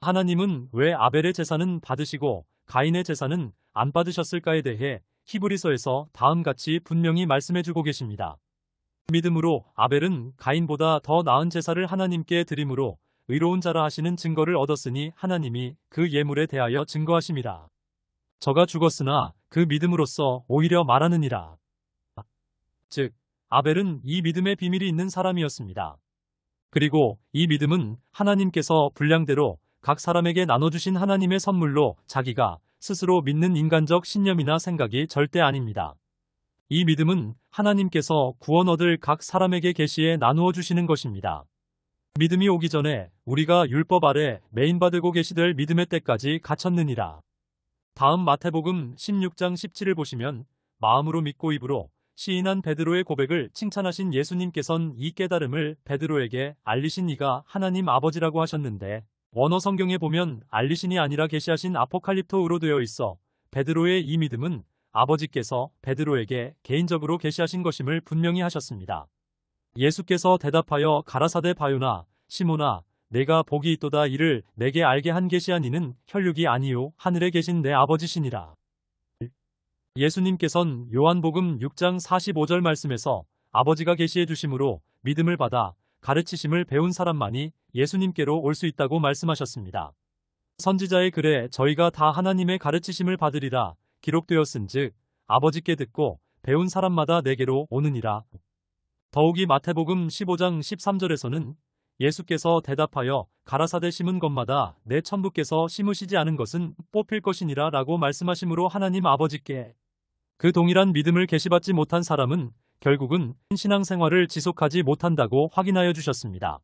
하나님은 왜 아벨의 제사는 받으시고 가인의 제사는 안 받으셨을까에 대해 히브리서에서 다음같이 분명히 말씀해주고 계십니다. 믿음으로 아벨은 가인보다 더 나은 제사를 하나님께 드림으로 의로운 자라 하시는 증거를 얻었으니 하나님이 그 예물에 대하여 증거하심이라. 저가 죽었으나 그 믿음으로써 오히려 말하느니라. 즉 아벨은 이 믿음의 비밀이 있는 사람이었습니다. 그리고 이 믿음은 하나님께서 분량대로 각 사람에게 나눠주신 하나님의 선물로 자기가 스스로 믿는 인간적 신념이나 생각이 절대 아닙니다. 이 믿음은 하나님께서 구원 얻을 각 사람에게 계시에 나누어 주시는 것입니다. 믿음이 오기 전에 우리가 율법 아래 매인받고 계시될 믿음의 때까지 갇혔느니라. 다음 마태복음 16장 17을 보시면 마음으로 믿고 입으로 시인한 베드로의 고백을 칭찬하신 예수님께선 이 깨달음을 베드로에게 알리신 이가 하나님 아버지라고 하셨는데 원어 성경에 보면 알리신이 아니라 계시하신 아포칼립토로 되어 있어 베드로의 이 믿음은 아버지께서 베드로에게 개인적으로 계시하신 것임을 분명히 하셨습니다. 예수께서 대답하여 가라사대 바요나 시몬아 내가 복이 있도다 이를 내게 알게 한 계시한 이는 혈육이 아니요 하늘에 계신 내 아버지시니라. 예수님께선 요한복음 6장 45절 말씀에서 아버지가 계시해 주심으로 믿음을 받아 가르치심을 배운 사람만이 예수님께로 올 수 있다고 말씀하셨습니다. 선지자의 글에 저희가 다 하나님의 가르치심을 받으리라 기록되었은즉 아버지께 듣고 배운 사람마다 내게로 오느니라. 더욱이 마태복음 15장 13절에서는 예수께서 대답하여 가라사대 심은 것마다 내 천부께서 심으시지 않은 것은 뽑힐 것이니라 라고 말씀하심으로 하나님 아버지께 그 동일한 믿음을 계시받지 못한 사람은 결국은 신앙생활을 지속하지 못한다고 확인하여 주셨습니다.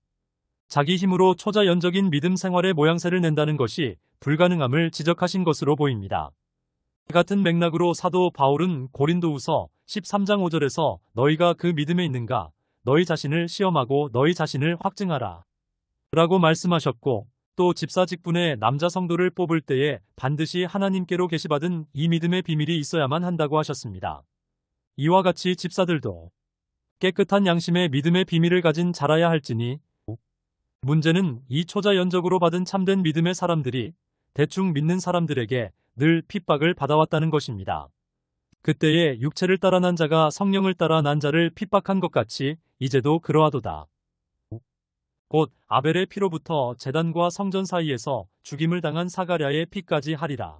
자기 힘으로 초자연적인 믿음 생활의 모양새를 낸다는 것이 불가능함을 지적하신 것으로 보입니다. 같은 맥락으로 사도 바울은 고린도후서 13장 5절에서 너희가 그 믿음에 있는가 너희 자신을 시험하고 너희 자신을 확증하라 라고 말씀하셨고 또 집사 직분에 남자 성도를 뽑을 때에 반드시 하나님께로 계시받은 이 믿음의 비밀이 있어야만 한다고 하셨습니다. 이와 같이 집사들도 깨끗한 양심의 믿음의 비밀을 가진 자라야 할지니 문제는 이 초자연적으로 받은 참된 믿음의 사람들이 대충 믿는 사람들에게 늘 핍박을 받아왔다는 것입니다. 그때에 육체를 따라 난 자가 성령을 따라 난 자를 핍박한 것 같이 이제도 그러하도다. 곧 아벨의 피로부터 제단과 성전 사이에서 죽임을 당한 사가랴의 피까지 하리라.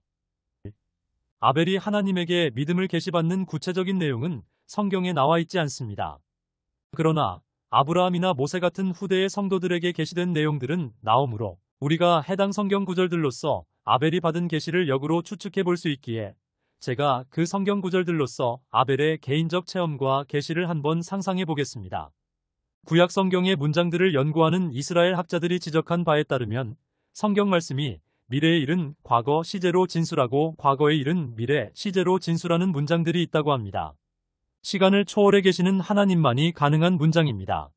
아벨이 하나님에게 믿음을 계시받는 구체적인 내용은 성경에 나와 있지 않습니다. 그러나 아브라함이나 모세 같은 후대의 성도들에게 계시된 내용들은 나오므로 우리가 해당 성경 구절들로서 아벨이 받은 계시를 역으로 추측해 볼 수 있기에 제가 그 성경 구절들로서 아벨의 개인적 체험과 계시를 한번 상상해 보겠습니다. 구약 성경의 문장들을 연구하는 이스라엘 학자들이 지적한 바에 따르면 성경 말씀이 미래의 일은 과거 시제로 진술하고 과거의 일은 미래 시제로 진술하는 문장들이 있다고 합니다. 시간을 초월해 계시는 하나님만이 가능한 문장입니다.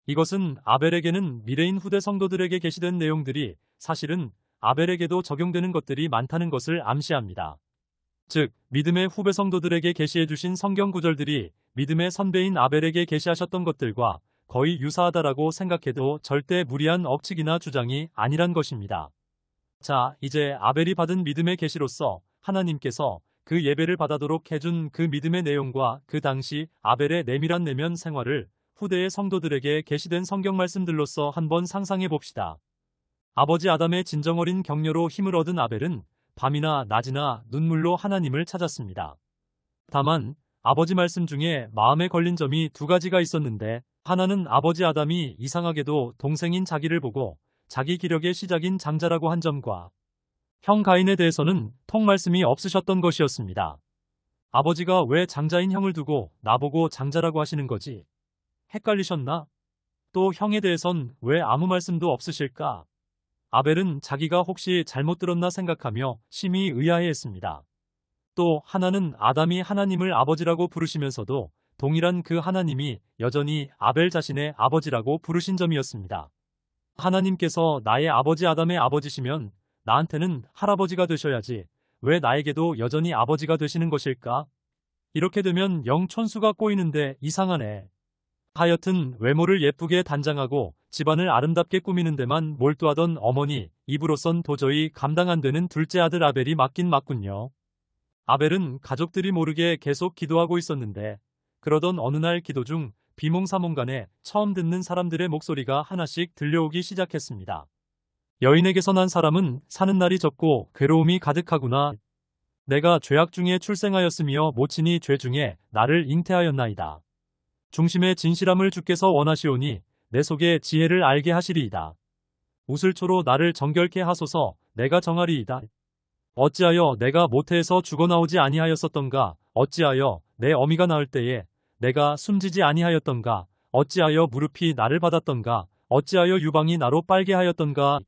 이것은 아벨에게는 미래인 후대 성도들에게 계시된 내용들이 사실은 아벨에게도 적용되는 것들이 많다는 것을 암시합니다. 즉 믿음의 후배 성도들에게 계시해 주신 성경 구절들이 믿음의 선배인 아벨에게 계시하셨던 것들과 거의 유사하다라고 생각해도 절대 무리한 억측이나 주장이 아니란 것입니다. 자, 이제 아벨이 받은 믿음의 계시로서 하나님께서 그 예배를 받아도록 해준 그 믿음의 내용과 그 당시 아벨의 내밀한 내면 생활을 후대의 성도들에게 계시된 성경 말씀들로서 한번 상상해 봅시다. 아버지 아담의 진정어린 격려로 힘을 얻은 아벨은 밤이나 낮이나 눈물로 하나님을 찾았습니다. 다만 아버지 말씀 중에 마음에 걸린 점이 두 가지가 있었는데 하나는 아버지 아담이 이상하게도 동생인 자기를 보고 자기 기력의 시작인 장자라고 한 점과 형 가인에 대해서는 통말씀이 없으셨던 것이었습니다. 아버지가 왜 장자인 형을 두고 나보고 장자라고 하시는 거지? 헷갈리셨나? 또 형에 대해선 왜 아무 말씀도 없으실까? 아벨은 자기가 혹시 잘못 들었나 생각하며 심히 의아해했습니다. 또 하나는 아담이 하나님을 아버지라고 부르시면서도 동일한 그 하나님이 여전히 아벨 자신의 아버지라고 부르신 점이었습니다. 하나님께서 나의 아버지 아담의 아버지시면 나한테는 할아버지가 되셔야지 왜 나에게도 여전히 아버지가 되시는 것일까? 이렇게 되면 영 촌수가 꼬이는데 이상하네. 하여튼 외모를 예쁘게 단장하고 집안을 아름답게 꾸미는 데만 몰두하던 어머니 이브로선 도저히 감당 안 되는 둘째 아들 아벨이 맞긴 맞군요. 아벨은 가족들이 모르게 계속 기도하고 있었는데 그러던 어느 날 기도 중 비몽사몽간에 처음 듣는 사람들의 목소리가 하나씩 들려오기 시작했습니다. 여인에게서 난 사람은 사는 날이 적고 괴로움이 가득하구나. 내가 죄악 중에 출생하였으며 모친이 죄 중에 나를 잉태하였나이다. 중심의 진실함을 주께서 원하시오니 내 속에 지혜를 알게 하시리이다. 우슬초로 나를 정결케 하소서. 내가 정하리이다. 어찌하여 내가 모태에서 죽어나오지 아니하였었던가. 어찌하여 내 어미가 낳을 때에 내가 숨지지 아니하였던가. 어찌하여 무릎이 나를 받았던가. 어찌하여 유방이 나로 빨게 하였던가.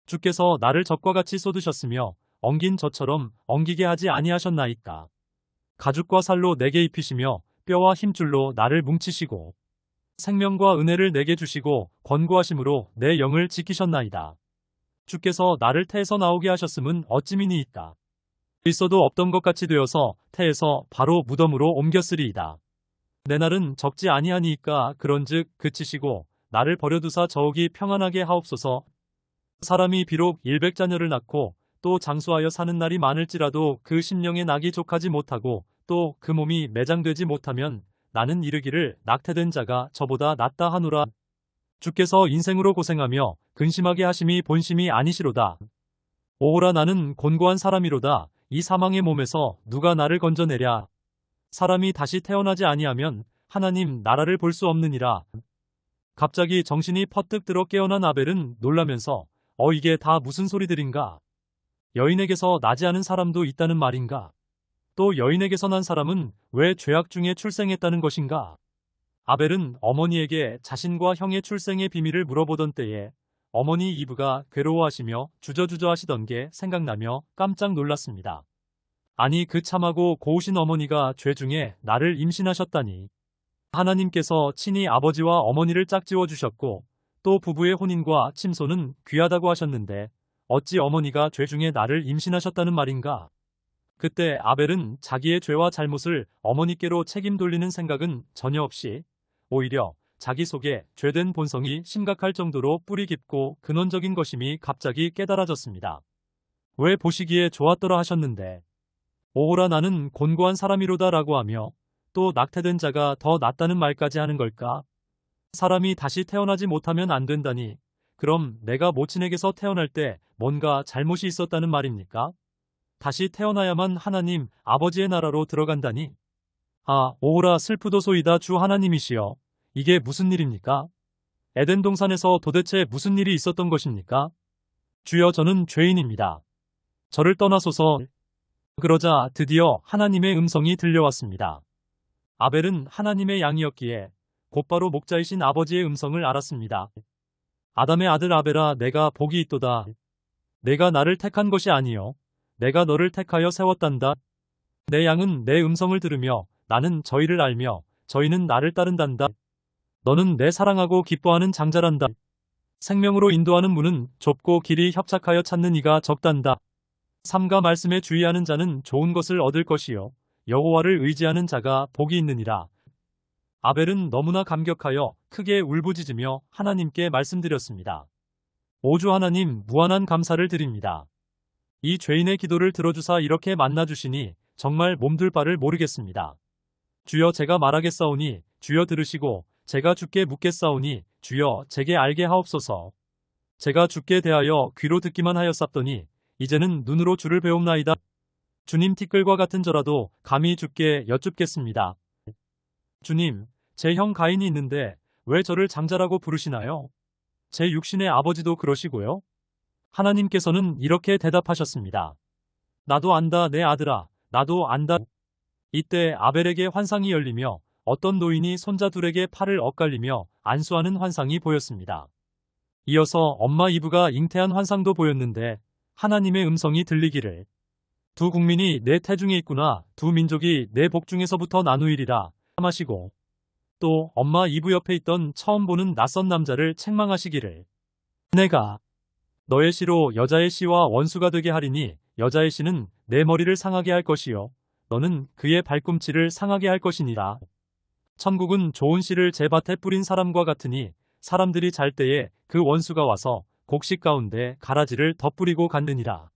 주께서 나를 젖과 같이 쏟으셨으며 엉긴 젖처럼 엉기게 하지 아니하셨나이까. 가죽과 살로 내게 입히시며 뼈와 힘줄로 나를 뭉치시고 생명과 은혜를 내게 주시고 권고하심으로 내 영을 지키셨나이다. 주께서 나를 태에서 나오게 하셨음은 어찌미니이까. 있어도 없던 것 같이 되어서 태에서 바로 무덤으로 옮겼으리이다. 내 날은 적지 아니하니이까. 그런즉 그치시고 나를 버려두사 저옥이 평안하게 하옵소서. 사람이 비록 100자녀를 낳고 또 장수하여 사는 날이 많을지라도 그 심령의 낙이 족하지 못하고 또 그 몸이 매장되지 못하면 나는 이르기를 낙태된 자가 저보다 낫다 하노라. 주께서 인생으로 고생하며 근심하게 하심이 본심이 아니시로다. 오호라 나는 곤고한 사람이로다. 이 사망의 몸에서 누가 나를 건져내랴. 사람이 다시 태어나지 아니하면 하나님 나라를 볼 수 없느니라. 갑자기 정신이 퍼뜩 들어 깨어난 아벨은 놀라면서 이게 다 무슨 소리들인가? 여인에게서 나지 않은 사람도 있다는 말인가? 또 여인에게서 난 사람은 왜 죄악 중에 출생했다는 것인가? 아벨은 어머니에게 자신과 형의 출생의 비밀을 물어보던 때에 어머니 이브가 괴로워하시며 주저주저 하시던 게 생각나며 깜짝 놀랐습니다. 아니 그 참하고 고우신 어머니가 죄 중에 나를 임신하셨다니. 하나님께서 친히 아버지와 어머니를 짝지어 주셨고 또 부부의 혼인과 침소는 귀하다고 하셨는데 어찌 어머니가 죄 중에 나를 임신하셨다는 말인가? 그때 아벨은 자기의 죄와 잘못을 어머니께로 책임 돌리는 생각은 전혀 없이 오히려 자기 속에 죄된 본성이 심각할 정도로 뿌리 깊고 근원적인 것임이 갑자기 깨달아졌습니다. 왜 보시기에 좋았더라 하셨는데 오호라 나는 곤고한 사람이로다 라고 하며 또 낙태된 자가 더 낫다는 말까지 하는 걸까? 사람이 다시 태어나지 못하면 안 된다니 그럼 내가 모친에게서 태어날 때 뭔가 잘못이 있었다는 말입니까? 다시 태어나야만 하나님 아버지의 나라로 들어간다니? 아, 오호라 슬프도소이다. 주 하나님이시여. 이게 무슨 일입니까? 에덴 동산에서 도대체 무슨 일이 있었던 것입니까? 주여 저는 죄인입니다. 저를 떠나소서. 그러자 드디어 하나님의 음성이 들려왔습니다. 아벨은 하나님의 양이었기에 곧바로 목자이신 아버지의 음성을 알았습니다. 아담의 아들 아벨아 내가 복이 있도다. 내가 나를 택한 것이 아니요 내가 너를 택하여 세웠단다. 내 양은 내 음성을 들으며 나는 저희를 알며 저희는 나를 따른단다. 너는 내 사랑하고 기뻐하는 장자란다. 생명으로 인도하는 문은 좁고 길이 협착하여 찾는 이가 적단다. 삼가 말씀에 주의하는 자는 좋은 것을 얻을 것이요 여호와를 의지하는 자가 복이 있느니라. 아벨은 너무나 감격하여 크게 울부짖으며 하나님께 말씀드렸습니다. 오주 하나님 무한한 감사를 드립니다. 이 죄인의 기도를 들어주사 이렇게 만나주시니 정말 몸둘 바를 모르겠습니다. 주여 제가 말하겠사오니 주여 들으시고 제가 주께 묻겠사오니 주여 제게 알게 하옵소서. 제가 주께 대하여 귀로 듣기만 하였사더니 이제는 눈으로 주를 배움나이다. 주님 티끌과 같은 저라도 감히 주께 여쭙겠습니다. 주님, 제 형 가인이 있는데 왜 저를 장자라고 부르시나요? 제 육신의 아버지도 그러시고요. 하나님께서는 이렇게 대답하셨습니다. 나도 안다 내 아들아, 나도 안다. 이때 아벨에게 환상이 열리며 어떤 노인이 손자 둘에게 팔을 엇갈리며 안수하는 환상이 보였습니다. 이어서 엄마 이브가 잉태한 환상도 보였는데 하나님의 음성이 들리기를 두 국민이 내 태중에 있구나. 두 민족이 내 복중에서부터 나누이리라 하시고 또 엄마 이브 옆에 있던 처음 보는 낯선 남자를 책망하시기를 내가 너의 씨로 여자의 씨와 원수가 되게 하리니 여자의 씨는 내 머리를 상하게 할 것이요 너는 그의 발꿈치를 상하게 할 것이니라. 천국은 좋은 씨를 제 밭에 뿌린 사람과 같으니 사람들이 잘 때에 그 원수가 와서 곡식 가운데 가라지를 덧뿌리고 갔느니라.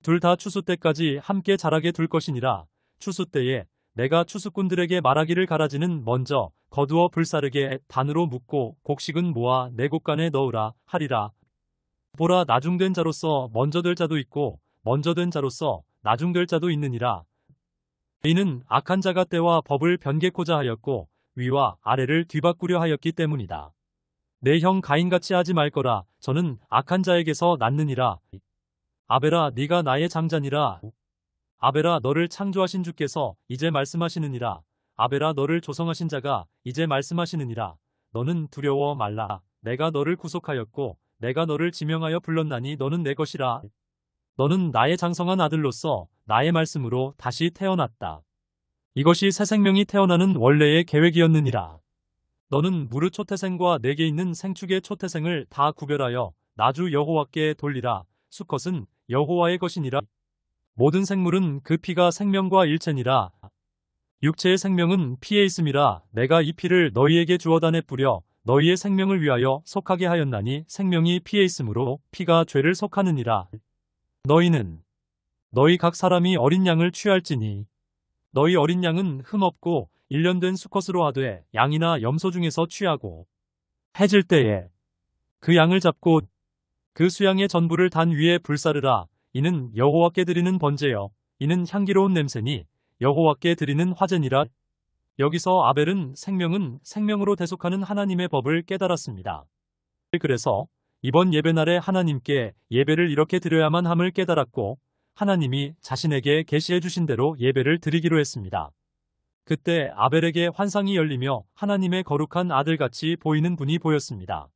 둘 다 추수 때까지 함께 자라게 둘 것이니라. 추수 때에 내가 추수꾼들에게 말하기를 가라지는 먼저 거두어 불사르게 단으로 묶고 곡식은 모아 내 곡간에 넣으라 하리라. 보라, 나중된 자로서 먼저 될 자도 있고 먼저 된 자로서 나중될 자도 있느니라. 이는 악한 자가 때와 법을 변개코자 하였고 위와 아래를 뒤바꾸려 하였기 때문이다. 내 형 가인같이 하지 말거라. 저는 악한 자에게서 났느니라. 아벨아, 네가 나의 장자니라. 아벨아, 너를 창조하신 주께서 이제 말씀하시느니라. 아벨아, 너를 조성하신 자가 이제 말씀하시느니라. 너는 두려워 말라. 내가 너를 구속하였고 내가 너를 지명하여 불렀나니 너는 내 것이라. 너는 나의 장성한 아들로서 나의 말씀으로 다시 태어났다. 이것이 새 생명이 태어나는 원래의 계획이었느니라. 너는 무릇 초태생과 내게 있는 생축의 초태생을 다 구별하여 나주 여호와께 돌리라. 수컷은 여호와의 것이니라. 모든 생물은 그 피가 생명과 일체니라. 육체의 생명은 피에 있음이라. 내가 이 피를 너희에게 주어다내 뿌려 너희의 생명을 위하여 속하게 하였나니 생명이 피에 있으므로 피가 죄를 속하느니라. 너희는 너희 각 사람이 어린 양을 취할지니 너희 어린 양은 흠없고 일련된 수컷으로 하되 양이나 염소 중에서 취하고 해질 때에 그 양을 잡고 그 수양의 전부를 단 위에 불사르라. 이는 여호와께 드리는 번제여 이는 향기로운 냄새니 여호와께 드리는 화제니라. 여기서 아벨은 생명은 생명으로 대속하는 하나님의 법을 깨달았습니다. 그래서 이번 예배날에 하나님께 예배를 이렇게 드려야만 함을 깨달았고 하나님이 자신에게 계시해 주신 대로 예배를 드리기로 했습니다. 그때 아벨에게 환상이 열리며 하나님의 거룩한 아들같이 보이는 분이 보였습니다.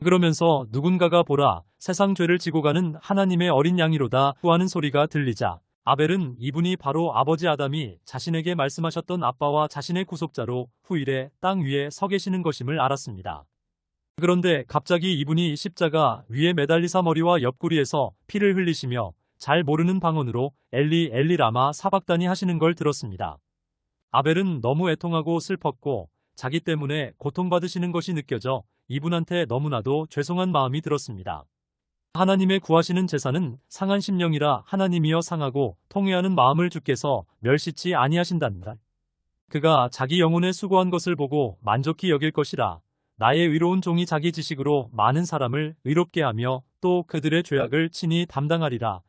그러면서 누군가가 보라, 세상 죄를 지고 가는 하나님의 어린 양이로다 후하는 소리가 들리자 아벨은 이분이 바로 아버지 아담이 자신에게 말씀하셨던 아빠와 자신의 구속자로 후일에 땅 위에 서 계시는 것임을 알았습니다. 그런데 갑자기 이분이 십자가 위에 매달리사 머리와 옆구리에서 피를 흘리시며 잘 모르는 방언으로 엘리 엘리 라마 사박다니 하시는 걸 들었습니다. 아벨은 너무 애통하고 슬펐고 자기 때문에 고통받으시는 것이 느껴져 이분한테 너무나도 죄송한 마음이 들었습니다. 하나님의 구하시는 제사는 상한 심령이라 하나님이여 상하고 통회하는 마음을 주께서 멸시치 아니하신단다. 그가 자기 영혼에 수고한 것을 보고 만족히 여길 것이라. 나의 의로운 종이 자기 지식으로 많은 사람을 의롭게 하며 또 그들의 죄악을 친히 담당하리라.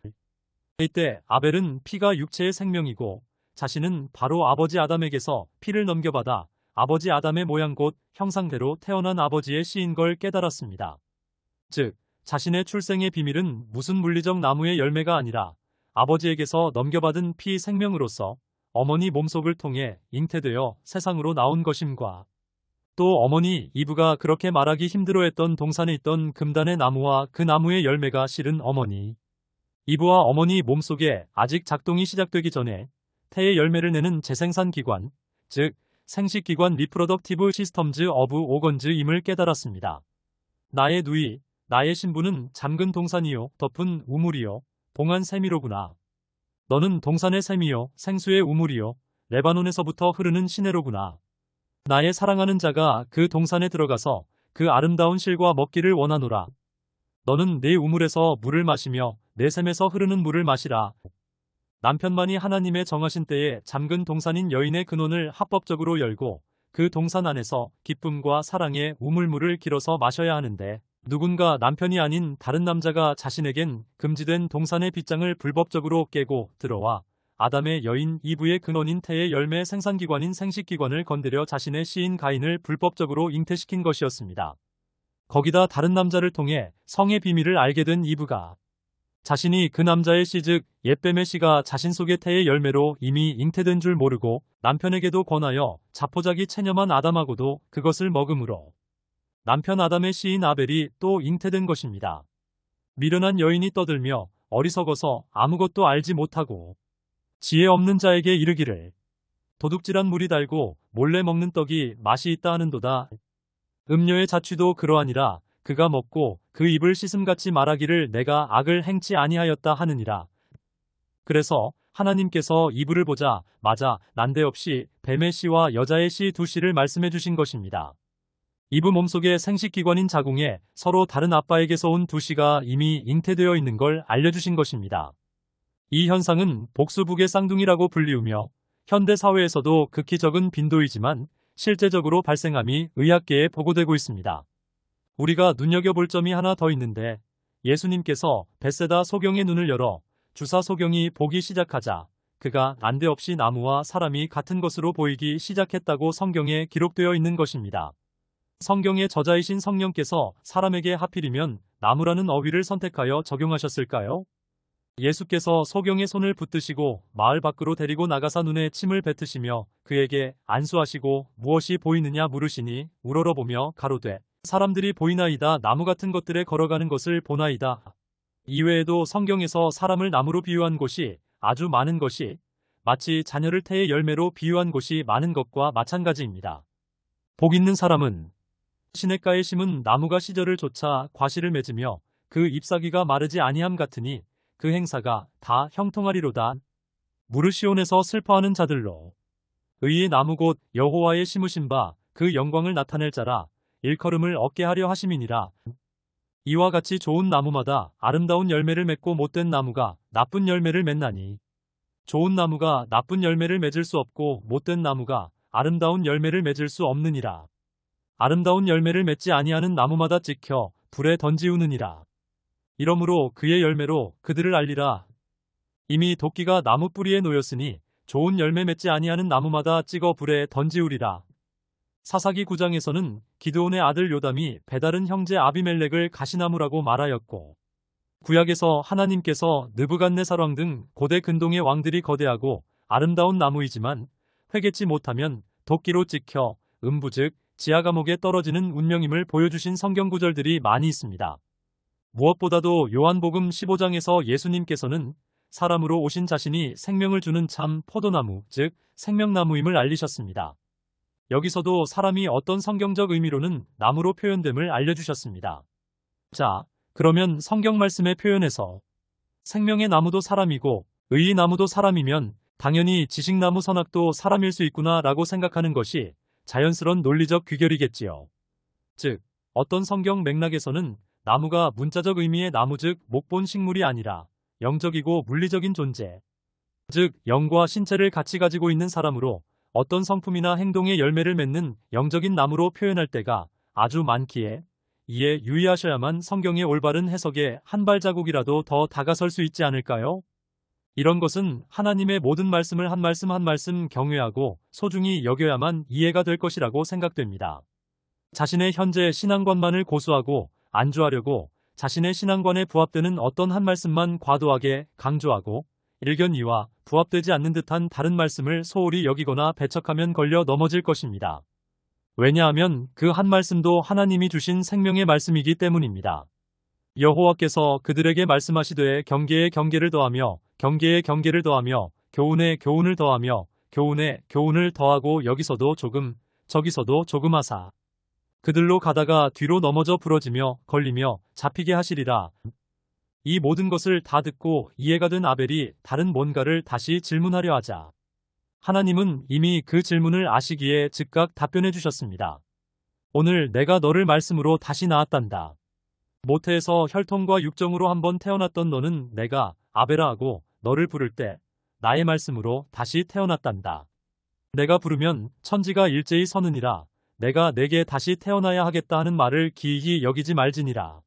이때 아벨은 피가 육체의 생명이고 자신은 바로 아버지 아담에게서 피를 넘겨받아 아버지 아담의 모양 곧 형상대로 태어난 아버지의 씨인 걸 깨달았습니다. 즉 자신의 출생의 비밀은 무슨 물리적 나무의 열매가 아니라 아버지에게서 넘겨받은 피 생명으로서 어머니 몸속을 통해 잉태되어 세상으로 나온 것임과 또 어머니 이브가 그렇게 말하기 힘들어했던 동산에 있던 금단의 나무와 그 나무의 열매가 실은 어머니 이브와 어머니 몸속에 아직 작동이 시작되기 전에 태의 열매를 내는 재생산기관, 즉 생식기관 리프로덕티브 시스템즈 오브 오건즈임을 깨달았습니다. 나의 누이, 나의 신부는 잠근 동산이요 덮은 우물이요 봉한 세미로구나. 너는 동산의 샘이요 생수의 우물이요 레바논에서부터 흐르는 시내로구나. 나의 사랑하는 자가 그 동산에 들어가서 그 아름다운 실과 먹기를 원하노라. 너는 내 우물에서 물을 마시며 내 샘에서 흐르는 물을 마시라. 남편만이 하나님의 정하신 때에 잠근 동산인 여인의 근원을 합법적으로 열고 그 동산 안에서 기쁨과 사랑의 우물물을 길어서 마셔야 하는데 누군가 남편이 아닌 다른 남자가 자신에겐 금지된 동산의 빗장을 불법적으로 깨고 들어와 아담의 여인 이브의 근원인 태의 열매 생산기관인 생식기관을 건드려 자신의 씨인 가인을 불법적으로 잉태시킨 것이었습니다. 거기다 다른 남자를 통해 성의 비밀을 알게 된 이브가 자신이 그 남자의 씨 즉 옛뱀의 씨가 자신 속의 태의 열매로 이미 잉태된 줄 모르고 남편에게도 권하여 자포자기 체념한 아담하고도 그것을 먹음으로 남편 아담의 씨인 아벨이 또 잉태된 것입니다. 미련한 여인이 떠들며 어리석어서 아무것도 알지 못하고 지혜 없는 자에게 이르기를 도둑질한 물이 달고 몰래 먹는 떡이 맛이 있다 하는도다. 음녀의 자취도 그러하니라. 그가 먹고 그 입을 씻음같이 말하기를 내가 악을 행치 아니하였다 하느니라. 그래서 하나님께서 이브를 보자 마자 난데없이 뱀의 씨와 여자의 씨 두 씨를 말씀해 주신 것입니다. 이브 몸속의 생식기관인 자궁에 서로 다른 아빠에게서 온 두 씨가 이미 잉태되어 있는 걸 알려주신 것입니다. 이 현상은 복수북의 쌍둥이라고 불리우며 현대 사회에서도 극히 적은 빈도이지만 실제적으로 발생함이 의학계에 보고되고 있습니다. 우리가 눈여겨볼 점이 하나 더 있는데 예수님께서 벳세다 소경의 눈을 열어 주사 소경이 보기 시작하자 그가 난데없이 나무와 사람이 같은 것으로 보이기 시작했다고 성경에 기록되어 있는 것입니다. 성경의 저자이신 성령께서 사람에게 하필이면 나무라는 어휘를 선택하여 적용하셨을까요? 예수께서 소경의 손을 붙드시고 마을 밖으로 데리고 나가사 눈에 침을 뱉으시며 그에게 안수하시고 무엇이 보이느냐 물으시니 우러러보며 가로되 사람들이 보이나이다. 나무 같은 것들에 걸어가는 것을 보나이다. 이외에도 성경에서 사람을 나무로 비유한 곳이 아주 많은 것이 마치 자녀를 태의 열매로 비유한 곳이 많은 것과 마찬가지입니다. 복 있는 사람은 시냇가에 심은 나무가 시절을 좇아 과실을 맺으며 그 잎사귀가 마르지 아니함 같으니 그 행사가 다 형통하리로다. 무르시온에서 슬퍼하는 자들로 의의 나무 곧 여호와의 심으신 바 그 영광을 나타낼 자라 일컬음을 얻게 하려 하심이니라. 이와 같이 좋은 나무마다 아름다운 열매를 맺고 못된 나무가 나쁜 열매를 맺나니 좋은 나무가 나쁜 열매를 맺을 수 없고 못된 나무가 아름다운 열매를 맺을 수 없느니라. 아름다운 열매를 맺지 아니하는 나무마다 찍혀 불에 던지우느니라. 이러므로 그의 열매로 그들을 알리라. 이미 도끼가 나무 뿌리에 놓였으니 좋은 열매 맺지 아니하는 나무마다 찍어 불에 던지우리라. 사사기 9장에서는 기드온의 아들 요담이 배다른 형제 아비멜렉을 가시나무라고 말하였고 구약에서 하나님께서 느부갓네살 왕 등 고대 근동의 왕들이 거대하고 아름다운 나무이지만 회개치 못하면 도끼로 찍혀 음부 즉 지하 감옥에 떨어지는 운명임을 보여주신 성경 구절들이 많이 있습니다. 무엇보다도 요한복음 15장에서 예수님께서는 사람으로 오신 자신이 생명을 주는 참 포도나무 즉 생명나무임을 알리셨습니다. 여기서도 사람이 어떤 성경적 의미로는 나무로 표현됨을 알려주셨습니다. 자, 그러면 성경 말씀의 표현에서 생명의 나무도 사람이고 의의 나무도 사람이면 당연히 지식나무 선악도 사람일 수 있구나 라고 생각하는 것이 자연스러운 논리적 귀결이겠지요. 즉, 어떤 성경 맥락에서는 나무가 문자적 의미의 나무 즉 목본 식물이 아니라 영적이고 물리적인 존재, 즉 영과 신체를 같이 가지고 있는 사람으로 어떤 성품이나 행동의 열매를 맺는 영적인 나무로 표현할 때가 아주 많기에 이에 유의하셔야만 성경의 올바른 해석에 한 발자국이라도 더 다가설 수 있지 않을까요? 이런 것은 하나님의 모든 말씀을 한 말씀 한 말씀 경외하고 소중히 여겨야만 이해가 될 것이라고 생각됩니다. 자신의 현재 신앙관만을 고수하고 안주하려고 자신의 신앙관에 부합되는 어떤 한 말씀만 과도하게 강조하고 일견이와 부합되지 않는 듯한 다른 말씀을 소홀히 여기거나 배척하면 걸려 넘어질 것입니다. 왜냐하면 그 한 말씀도 하나님이 주신 생명의 말씀이기 때문입니다. 여호와께서 그들에게 말씀하시되 경계에 경계를 더하며 경계에 경계를 더하며 교훈에 교훈을 더하며 교훈에 교훈을 더하고 여기서도 조금 저기서도 조금 하사 그들로 가다가 뒤로 넘어져 부러지며 걸리며 잡히게 하시리라. 이 모든 것을 다 듣고 이해가 된 아벨이 다른 뭔가를 다시 질문하려 하자 하나님은 이미 그 질문을 아시기에 즉각 답변해 주셨습니다. 오늘 내가 너를 말씀으로 다시 낳았단다. 모태에서 혈통과 육정으로 한번 태어났던 너는 내가 아벨아 하고 너를 부를 때 나의 말씀으로 다시 태어났단다. 내가 부르면 천지가 일제히 서느니라. 내가 내게 다시 태어나야 하겠다 하는 말을 기이히 여기지 말지니라.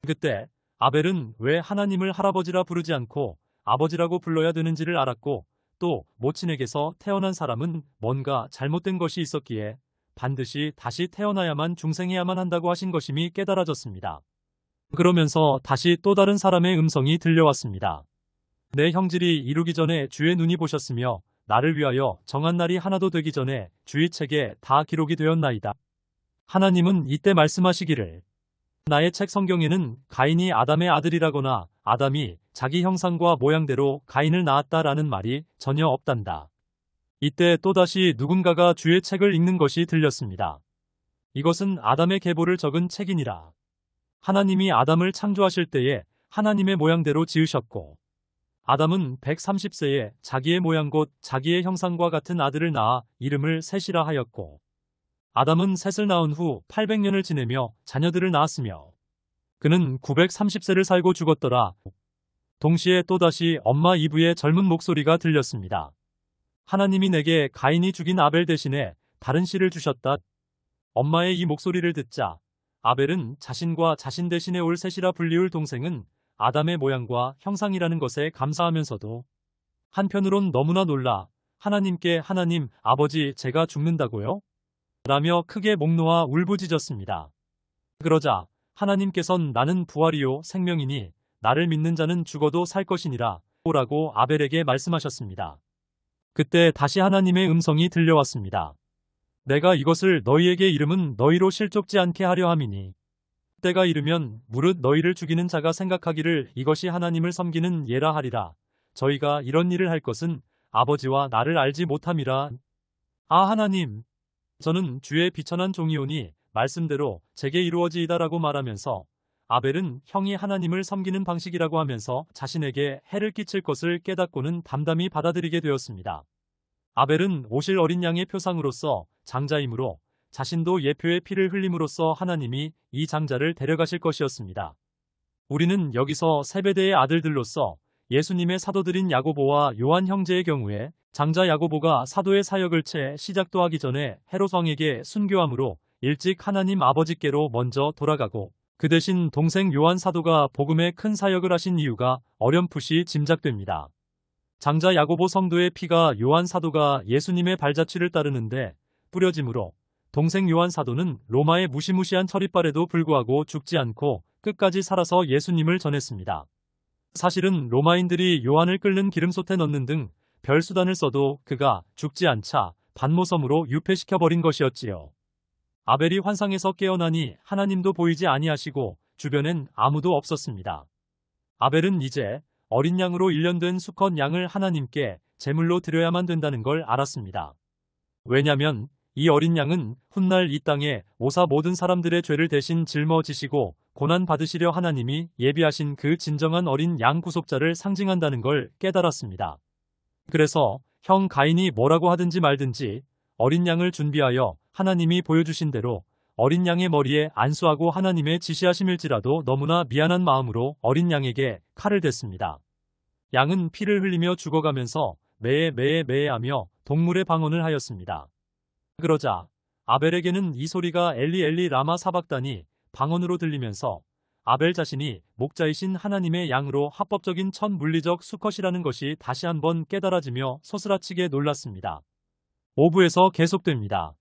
그때 아벨은 왜 하나님을 할아버지라 부르지 않고 아버지라고 불러야 되는지를 알았고 또 모친에게서 태어난 사람은 뭔가 잘못된 것이 있었기에 반드시 다시 태어나야만 중생해야만 한다고 하신 것임이 깨달아졌습니다. 그러면서 다시 또 다른 사람의 음성이 들려왔습니다. 내 형질이 이루기 전에 주의 눈이 보셨으며 나를 위하여 정한 날이 하나도 되기 전에 주의 책에 다 기록이 되었나이다. 하나님은 이때 말씀하시기를 나의 책 성경에는 가인이 아담의 아들이라거나 아담이 자기 형상과 모양대로 가인을 낳았다라는 말이 전혀 없단다. 이때 또다시 누군가가 주의 책을 읽는 것이 들렸습니다. 이것은 아담의 계보를 적은 책이니라. 하나님이 아담을 창조하실 때에 하나님의 모양대로 지으셨고 아담은 130세에 자기의 모양 곧 자기의 형상과 같은 아들을 낳아 이름을 셋이라 하였고 아담은 셋을 낳은 후 800년을 지내며 자녀들을 낳았으며 그는 930세를 살고 죽었더라. 동시에 또다시 엄마 이브의 젊은 목소리가 들렸습니다. 하나님이 내게 가인이 죽인 아벨 대신에 다른 씨를 주셨다. 엄마의 이 목소리를 듣자 아벨은 자신과 자신 대신에 올 셋이라 불리울 동생은 아담의 모양과 형상이라는 것에 감사하면서도 한편으론 너무나 놀라 하나님께 하나님 아버지 제가 죽는다고요? 라며 크게 목 놓아 울부짖었습니다. 그러자 하나님께선 나는 부활이요 생명이니 나를 믿는 자는 죽어도 살 것이니라 라고 아벨에게 말씀하셨습니다. 그때 다시 하나님의 음성이 들려왔습니다. 내가 이것을 너희에게 이름은 너희로 실족지 않게 하려 함이니 때가 이르면 무릇 너희를 죽이는 자가 생각하기를 이것이 하나님을 섬기는 예라 하리라. 저희가 이런 일을 할 것은 아버지와 나를 알지 못함이라. 아 하나님, 저는 주의 비천한 종이오니 말씀대로 제게 이루어지이다라고 말하면서 아벨은 형이 하나님을 섬기는 방식이라고 하면서 자신에게 해를 끼칠 것을 깨닫고는 담담히 받아들이게 되었습니다. 아벨은 오실 어린 양의 표상으로서 장자이므로 자신도 예표의 피를 흘림으로써 하나님이 이 장자를 데려가실 것이었습니다. 우리는 여기서 세베대의 아들들로서 예수님의 사도들인 야고보와 요한 형제의 경우에 장자 야고보가 사도의 사역을 채 시작도 하기 전에 헤롯 왕에게 순교함으로 일찍 하나님 아버지께로 먼저 돌아가고 그 대신 동생 요한 사도가 복음의 큰 사역을 하신 이유가 어렴풋이 짐작됩니다. 장자 야고보 성도의 피가 요한 사도가 예수님의 발자취를 따르는데 뿌려짐으로 동생 요한 사도는 로마의 무시무시한 처리빨에도 불구하고 죽지 않고 끝까지 살아서 예수님을 전했습니다. 사실은 로마인들이 요한을 끓는 기름솥에 넣는 등 별 수단을 써도 그가 죽지 않자 반모섬으로 유폐시켜버린 것이었지요. 아벨이 환상에서 깨어나니 하나님도 보이지 아니하시고 주변엔 아무도 없었습니다. 아벨은 이제 어린 양으로 일련된 수컷 양을 하나님께 제물로 드려야만 된다는 걸 알았습니다. 왜냐면 이 어린 양은 훗날 이 땅에 오사 모든 사람들의 죄를 대신 짊어지시고 고난 받으시려 하나님이 예비하신 그 진정한 어린 양 구속자를 상징한다는 걸 깨달았습니다. 그래서 형 가인이 뭐라고 하든지 말든지 어린 양을 준비하여 하나님이 보여주신 대로 어린 양의 머리에 안수하고 하나님의 지시하심일지라도 너무나 미안한 마음으로 어린 양에게 칼을 댔습니다. 양은 피를 흘리며 죽어가면서 매에 매에 매에하며 동물의 방언을 하였습니다. 그러자 아벨에게는 이 소리가 엘리 엘리 라마 사박다니 방언으로 들리면서 아벨 자신이 목자이신 하나님의 양으로 합법적인 첫 물리적 수컷이라는 것이 다시 한번 깨달아지며 소스라치게 놀랐습니다. 5부에서 계속됩니다.